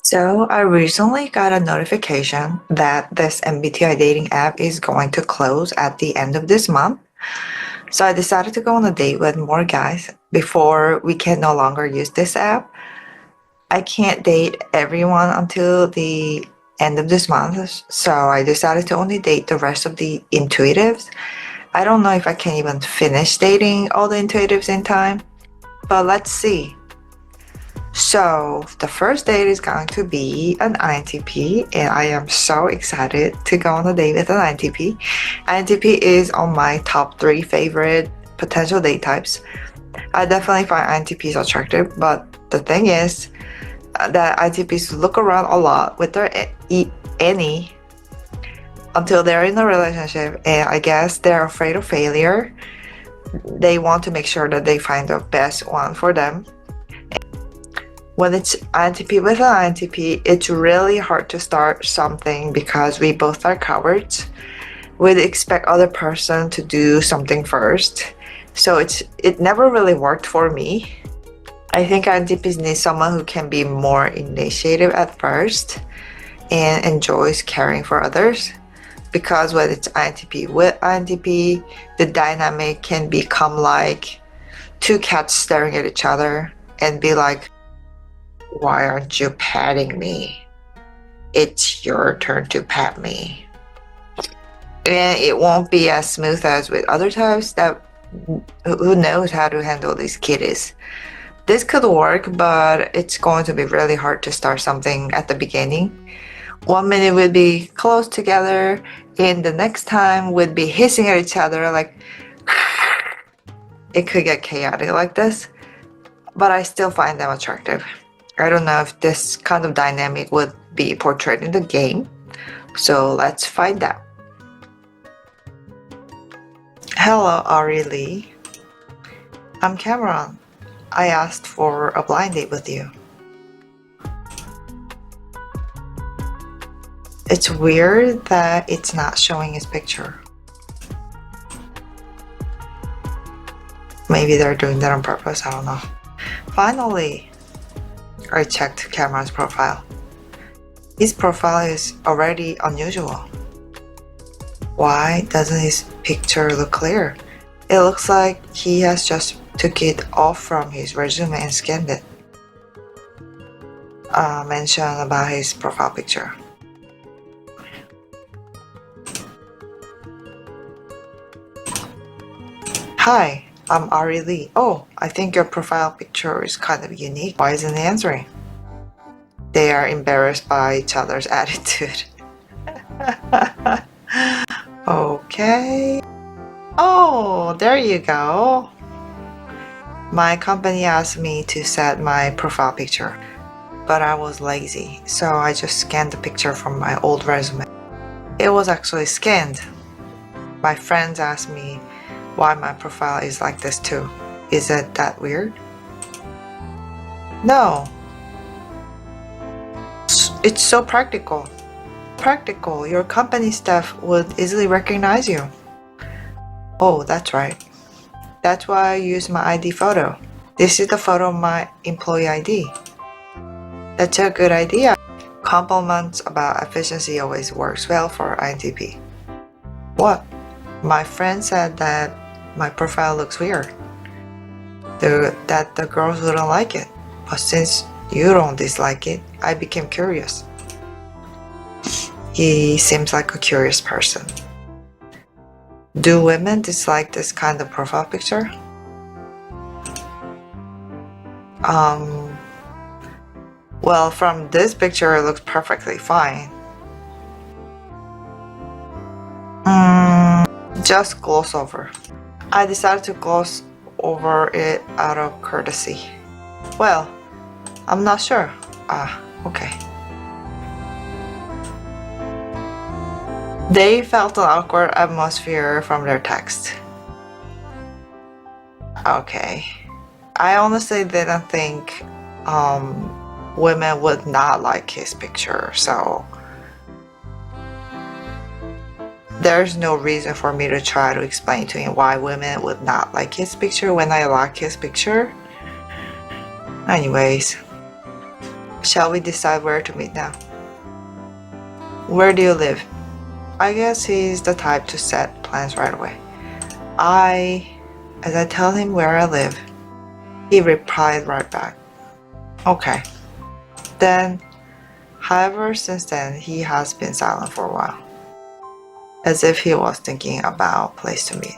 So I recently got a notification that this MBTI dating app is going to close at the end of this month. So I decided to go on a date with more guys before we can no longer use this app. I can't date everyone until the end of this month, so I decided to only date the rest of the intuitives. I don't know if I can even finish dating all the intuitives in time, but let's see. So the first date is going to be an INTP, and I am so excited to go on a date with an INTP. INTP is on my top 3 favorite potential date types. I definitely find INTPs attractive, but the thing is that INTPs look around a lot with their any until they're in a relationship, and I guess they're afraid of failure. They want to make sure that they find the best one for them. When it's INTP with an INTP, it's really hard to start something because we both are cowards. We'd expect other person to do something first. So it never really worked for me. I think INTPs need someone who can be more initiative at first and enjoys caring for others. Because when it's INTP with INTP, the dynamic can become like two cats staring at each other and be like, "Why aren't you patting me? It's your turn to pat me." And it won't be as smooth as with other types that who knows how to handle these kitties. This could work, but it's going to be really hard to start something at the beginning. 1 minute we'd be close together, and the next time we'd be hissing at each other like it could get chaotic like this, but I still find them attractive. I don't know if this kind of dynamic would be portrayed in the game, so let's find out. Hello, Ari Lee. I'm Cameron. I asked for a blind date with you. It's weird that it's not showing his picture. Maybe they're doing that on purpose, I don't know. Finally, I checked Cameron's profile. His profile is already unusual. Why doesn't his picture look clear? It looks like he has just took it off from his resume and scanned it. Mention about his profile picture. Hi, I'm Ari Lee. Oh, I think your profile picture is kind of unique. Why isn't he answering? They are embarrassed by each other's attitude. Okay. Oh, there you go. My company asked me to set my profile picture, but I was lazy, so I just scanned the picture from my old resume. It was actually scanned. My friends asked me why my profile is like this too. Is it that weird? No. It's so practical. Practical. Your company staff would easily recognize you. Oh, that's right. That's why I use my ID photo. This is the photo of my employee ID. That's a good idea. Compliments about efficiency always works well for INTP. What? My friend said that my profile looks weird. That the girls wouldn't like it. But since you don't dislike it, I became curious. He seems like a curious person. Do women dislike this kind of profile picture? Well, from this picture, it looks perfectly fine. Just gloss over. I decided to gloss over it out of courtesy. Well, I'm not sure. Okay. They felt an awkward atmosphere from their text. Okay. I honestly didn't think women would not like his picture, so there's no reason for me to try to explain to him why women would not like his picture when I like his picture. Anyways, Shall we decide where to meet now? Where do you live? I guess he's the type to set plans right away. As I tell him where I live, he replied right back, okay. Then, however, since then, he has been silent for a while, as if he was thinking about a place to meet.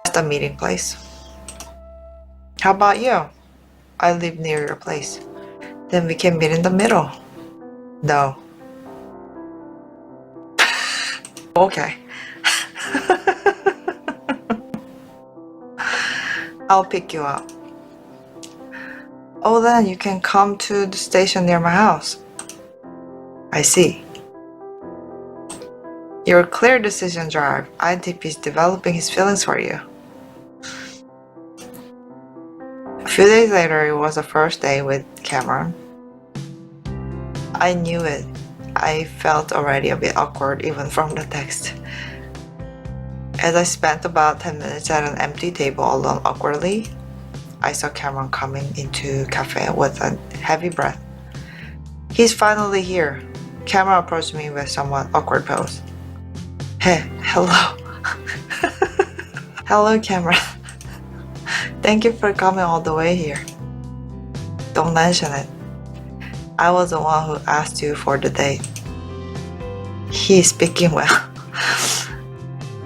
That's the meeting place. How about you? I live near your place. Then we can meet in the middle. No. Okay. I'll pick you up. Oh, then you can come to the station near my house. I see. Your clear decision drive. INTP is developing his feelings for you. A few days later, it was the first day with Cameron. I knew it. I felt already a bit awkward even from the text. As I spent about 10 minutes at an empty table alone awkwardly, I saw Cameron coming into cafe with a heavy breath. He's finally here. Cameron approached me with somewhat awkward pose. Hey, hello. Hello, Cameron. Thank you for coming all the way here. Don't mention it. I was the one who asked you for the date. He's speaking well.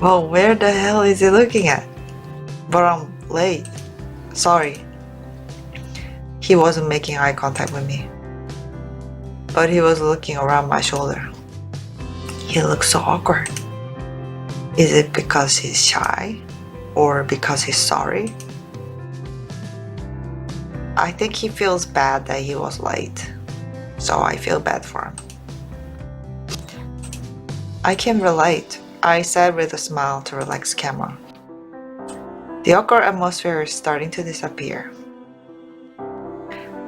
Well, where the hell is he looking at? But I'm late. Sorry. He wasn't making eye contact with me, but he was looking around my shoulder. He looked so awkward. Is it because he's shy? Or because he's sorry? I think he feels bad that he was late, so I feel bad for him. I can relate, I said with a smile to relax Cameron. The awkward atmosphere is starting to disappear.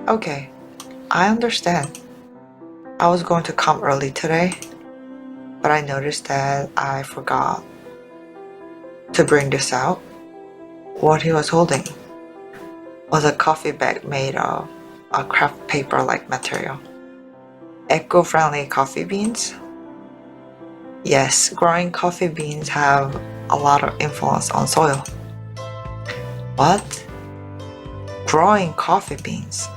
Okay, I understand. I was going to come early today, but I noticed that I forgot to bring this out. What he was holding was a coffee bag made of a craft paper-like material. Eco-friendly coffee beans? Yes, growing coffee beans have a lot of influence on soil. What? Growing coffee beans?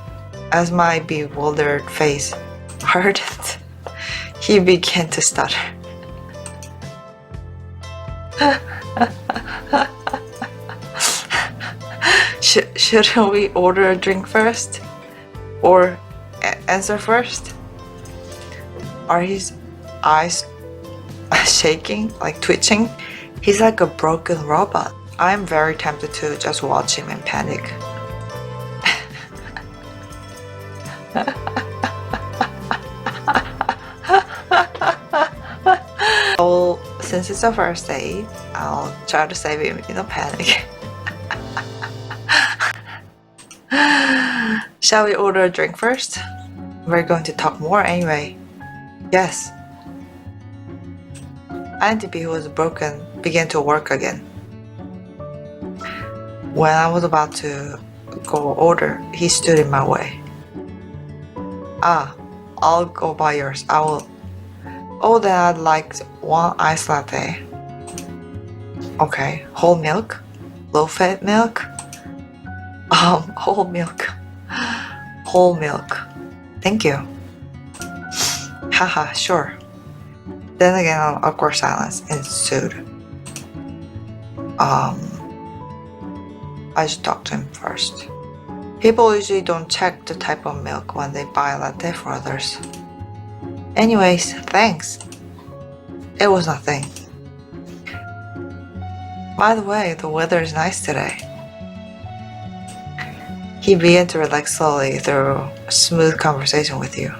As my bewildered face heard it, he began to stutter. Shouldn't we order a drink first? Or answer first? Are his eyes shaking, like twitching? He's like a broken robot. I'm very tempted to just watch him in panic. Well, since it's the first date, I'll try to save him in a panic. Shall we order a drink first? We're going to talk more anyway. Yes. INTP, who was broken, began to work again. When I was about to go order, he stood in my way. I'll go by yours. I will. Oh, then I'd like one iced latte. Okay, whole milk? Low-fat milk? Whole milk. Whole milk. Thank you. Haha, sure. Then again, an awkward silence ensued. I should talk to him first. People usually don't check the type of milk when they buy a latte for others. Anyways, thanks. It was nothing. By the way, the weather is nice today. He began to relax slowly through a smooth conversation with you.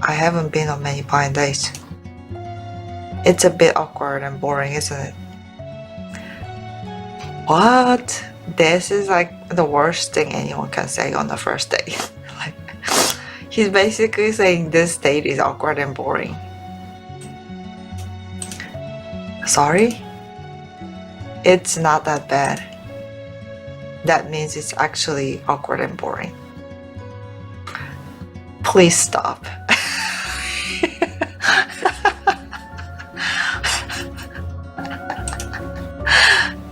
I haven't been on many blind dates. It's a bit awkward and boring, isn't it? What? This is like the worst thing anyone can say on the first date. Like, he's basically saying this date is awkward and boring. Sorry? It's not that bad. That means it's actually awkward and boring. Please stop.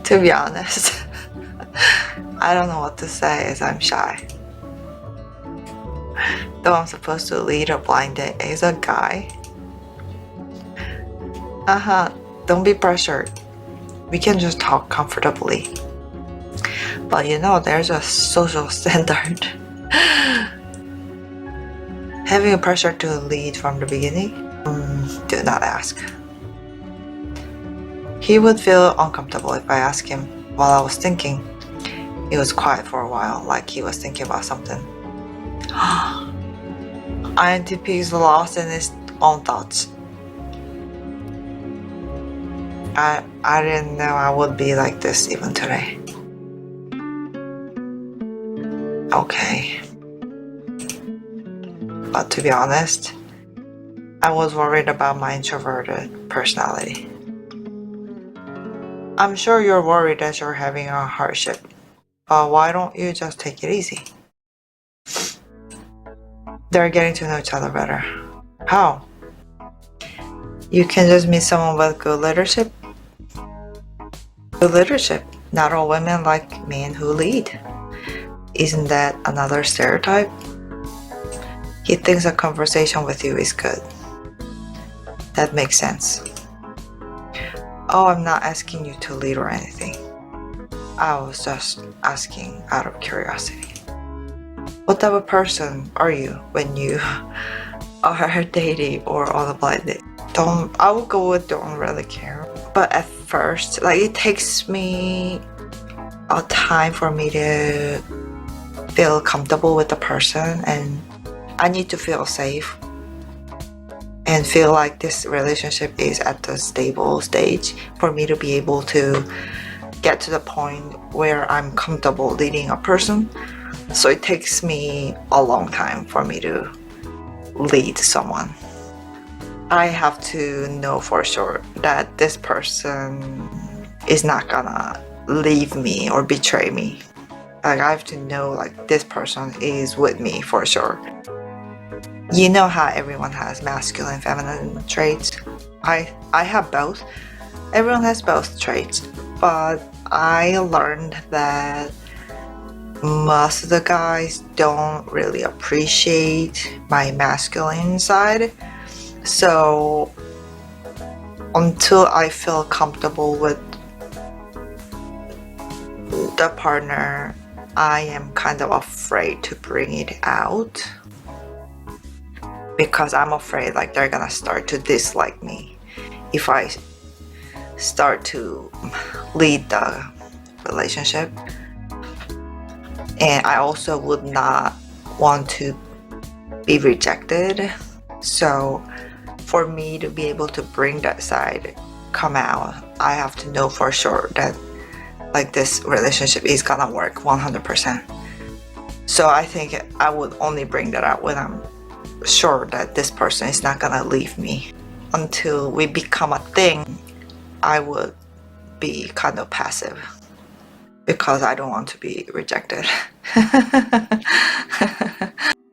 To be honest, I don't know what to say as I'm shy. Though I'm supposed to lead a blind date as a guy. Don't be pressured. We can just talk comfortably. But you know, there's a social standard. Having a pressure to lead from the beginning? Do not ask. He would feel uncomfortable if I asked him while I was thinking. He was quiet for a while, like he was thinking about something. INTP is lost in his own thoughts. I didn't know I would be like this even today. Okay. But to be honest, I was worried about my introverted personality. I'm sure you're worried that you're having a hardship, but why don't you just take it easy? They're getting to know each other better. How? You can just meet someone with good leadership. Good leadership. Not all women like men who lead. Isn't that another stereotype? He thinks a conversation with you is good. That makes sense. Oh, I'm not asking you to lead or anything. I was just asking out of curiosity. What type of person are you when you are dating or on a blind date? I would go with don't really care. But at first, like it takes me a time for me to feel comfortable with the person, and I need to feel safe and feel like this relationship is at the stable stage for me to be able to get to the point where I'm comfortable leading a person. So it takes me a long time for me to lead someone. I have to know for sure that this person is not gonna leave me or betray me. Like I have to know like this person is with me for sure. You know how everyone has masculine and feminine traits. I have both. Everyone has both traits, but I learned that most of the guys don't really appreciate my masculine side. So until I feel comfortable with the partner, I am kind of afraid to bring it out because I'm afraid like they're gonna start to dislike me if I start to lead the relationship. And I also would not want to be rejected. So for me to be able to bring that side come out, I have to know for sure that like this relationship is gonna work 100%. So I think I would only bring that out when I'm sure that this person is not gonna leave me. Until we become a thing, I would be kind of passive because I don't want to be rejected.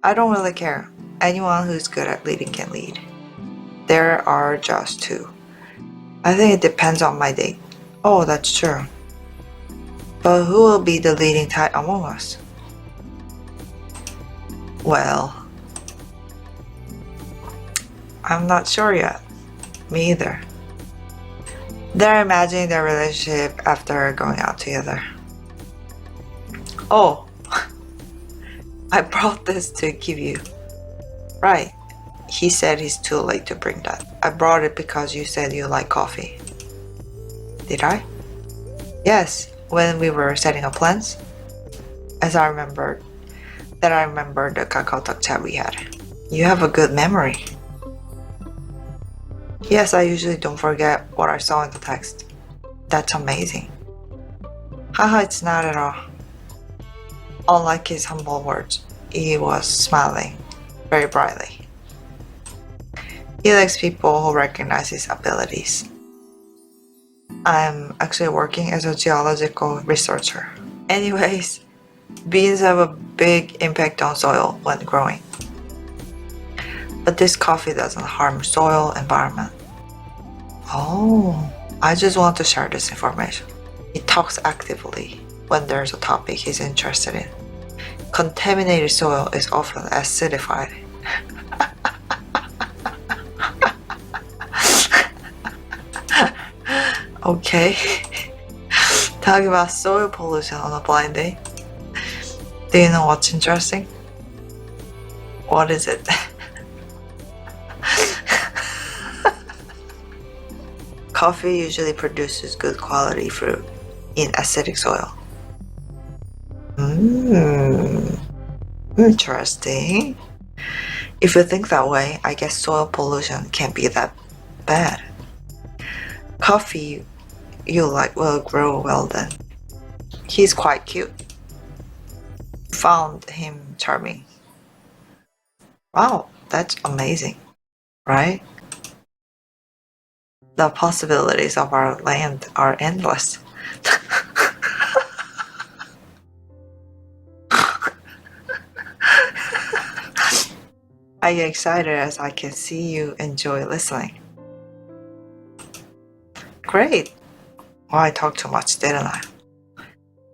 I don't really care. Anyone who's good at leading can lead. There are just two. I think it depends on my date. Oh, that's true. But who will be the leading type among us? Well, I'm not sure yet. Me either. They're imagining their relationship after going out together. Oh, I brought this to give you. Right. He said he's too late to bring that. I brought it because you said you like coffee. Did I? Yes, when we were setting up plans. As I remembered the KakaoTalk chat we had. You have a good memory. Yes, I usually don't forget what I saw in the text. That's amazing. Haha, it's not at all. Unlike his humble words, he was smiling very brightly. He likes people who recognize his abilities. I'm actually working as a geological researcher. Anyways, beans have a big impact on soil when growing. But this coffee doesn't harm soil, environment. Oh, I just want to share this information. He talks actively when there's a topic he's interested in. Contaminated soil is often acidified. Okay. Talking about soil pollution on a blind date. Do you know what's interesting? What is it? Coffee usually produces good quality fruit in acidic soil. Interesting. If you think that way, I guess soil pollution can't be that bad. Coffee you like will grow well then. He's quite cute. Found him charming. Wow, that's amazing, right? The possibilities of our land are endless. I get excited as I can see you enjoy listening. Great. Well, I talked too much, didn't I?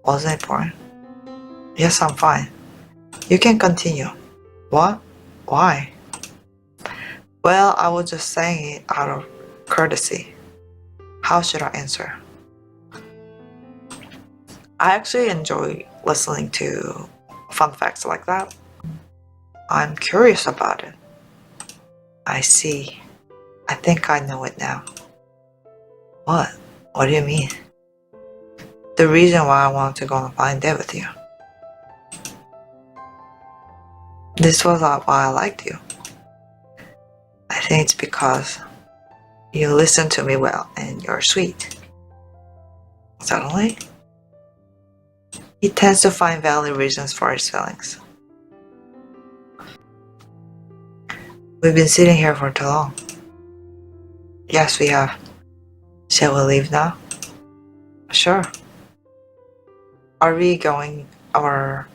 Wasn't it boring? Yes, I'm fine. You can continue. What? Why? Well, I was just saying it out of courtesy. How should I answer? I actually enjoy listening to fun facts like that. I'm curious about it. I see. I think I know it now. What? What do you mean? The reason why I wanted to go on a blind date with you. This was why I liked you. I think it's because you listen to me well and you're sweet. Suddenly, he tends to find valid reasons for his feelings. We've been sitting here for too long. Yes, we have. Shall we leave now? Sure. Are we going our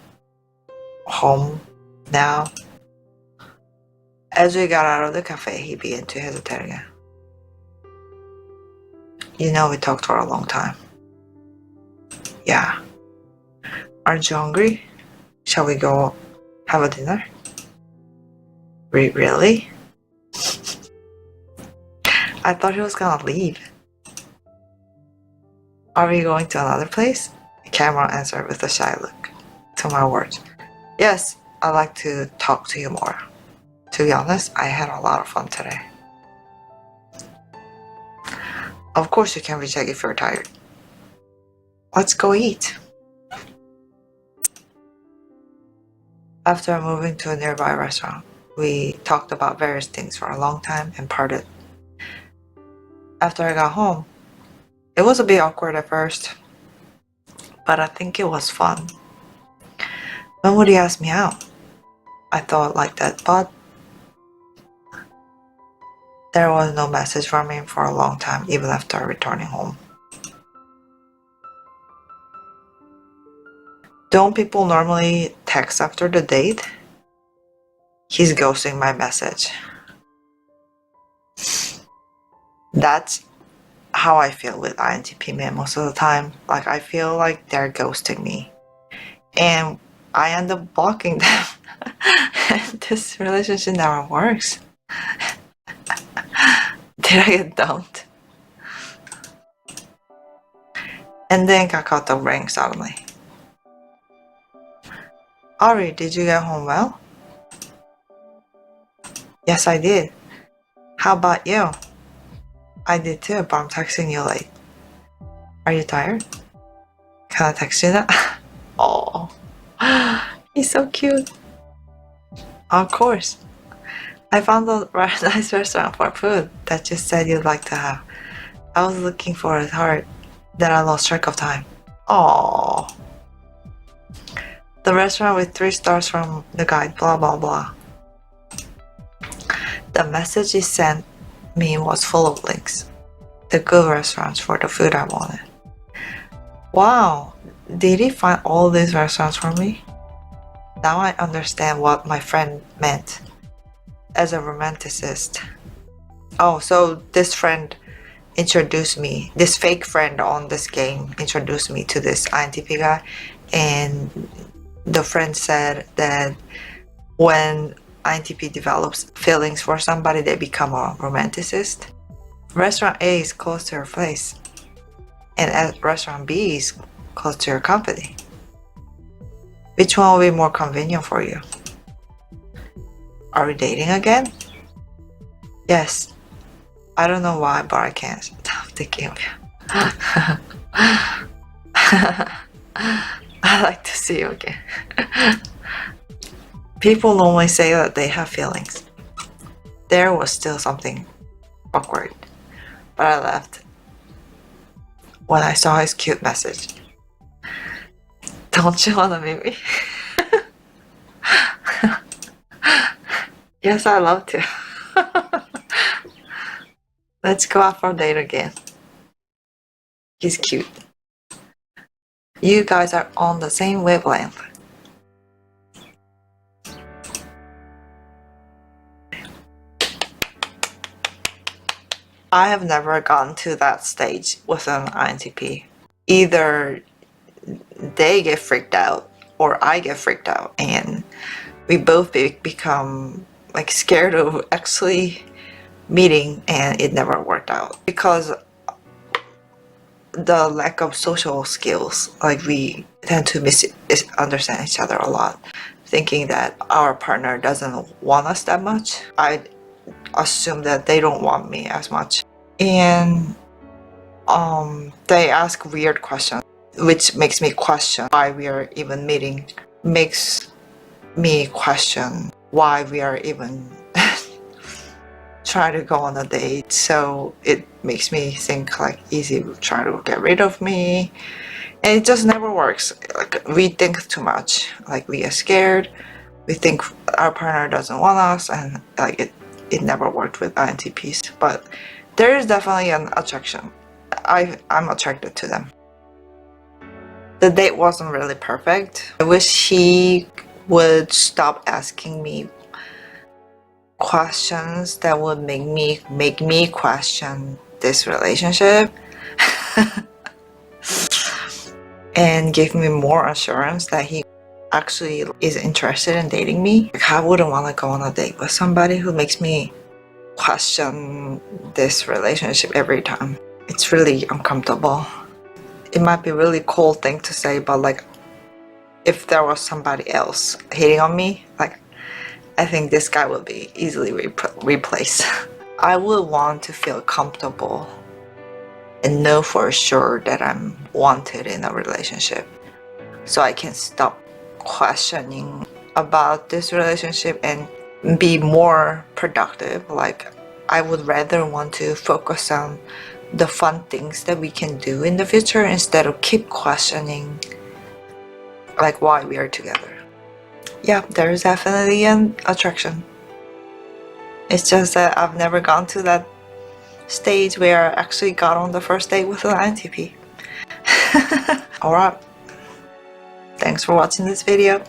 home now? As we got out of the cafe, he began to hesitate again. You know, we talked for a long time. Yeah. Aren't you hungry? Shall we go have a dinner? Really? I thought he was gonna leave. Are we going to another place? Cameron answered with a shy look to my words. Yes, I'd like to talk to you more. To be honest, I had a lot of fun today. Of course you can reject if you're tired. Let's go eat. After moving to a nearby restaurant, we talked about various things for a long time and parted. After I got home, it was a bit awkward at first, but I think it was fun. When would he ask me out? I thought like that, but there was no message from him for a long time, even after returning home. Don't people normally text after the date? He's ghosting my message. That's how I feel with INTP men most of the time. Like, I feel like they're ghosting me. And I end up blocking them. This relationship never works. Did I get dumped? And then Kakata rang suddenly. Ari, did you get home well? Yes, I did. How about you? I did too, but I'm texting you late. Are you tired? Can I text you now? Oh, he's so cute. Of course. I found a nice restaurant for food that you said you'd like to have. I was looking for it hard, then I lost track of time. Oh, the restaurant with 3 stars from the guide, blah blah blah. The message he sent me was full of links. The good restaurants for the food I wanted. Wow, did he find all these restaurants for me? Now I understand what my friend meant. as a romanticist. Oh, so this friend introduced me, this fake friend on this game introduced me to this INTP guy, and the friend said that when INTP develops feelings for somebody, they become a romanticist. Restaurant A is close to your place, and at restaurant B is close to your company. Which one will be more convenient for you? Are we dating again? Yes. I don't know why, but I can't stop thinking of you. I like to see you again. People normally say that they have feelings. There was still something awkward, but I left when I saw his cute message. Don't you wanna meet me? Yes, I love to. Let's go out for a date again. He's cute. You guys are on the same wavelength. I have never gotten to that stage with an INTP. Either they get freaked out or I get freaked out, and we both become like scared of actually meeting, and it never worked out because the lack of social skills. Like, we tend to misunderstand each other a lot, thinking that our partner doesn't want us that much. I assume that they don't want me as much, and they ask weird questions, which makes me question why we are even meeting, makes me question why we are even trying to go on a date. So it makes me think like easy will try to get rid of me, and it just never works. Like, we think too much, like we get scared, we think our partner doesn't want us, and like it never worked with INTPs. But there is definitely an attraction. I'm attracted to them. The date wasn't really perfect. I wish he would stop asking me questions that would make me question this relationship and give me more assurance that he actually is interested in dating me. Like, I wouldn't want to go on a date with somebody who makes me question this relationship every time. It's really uncomfortable. It might be a really cool thing to say, but like, if there was somebody else hitting on me, like, I think this guy would be easily replaced. I would want to feel comfortable and know for sure that I'm wanted in a relationship, so I can stop questioning about this relationship and be more productive. Like, I would rather want to focus on the fun things that we can do in the future instead of keep questioning like why we are together. Yeah, there is definitely an attraction. It's just that I've never gone to that stage where I actually got on the first date with an INTP. Alright, thanks for watching this video.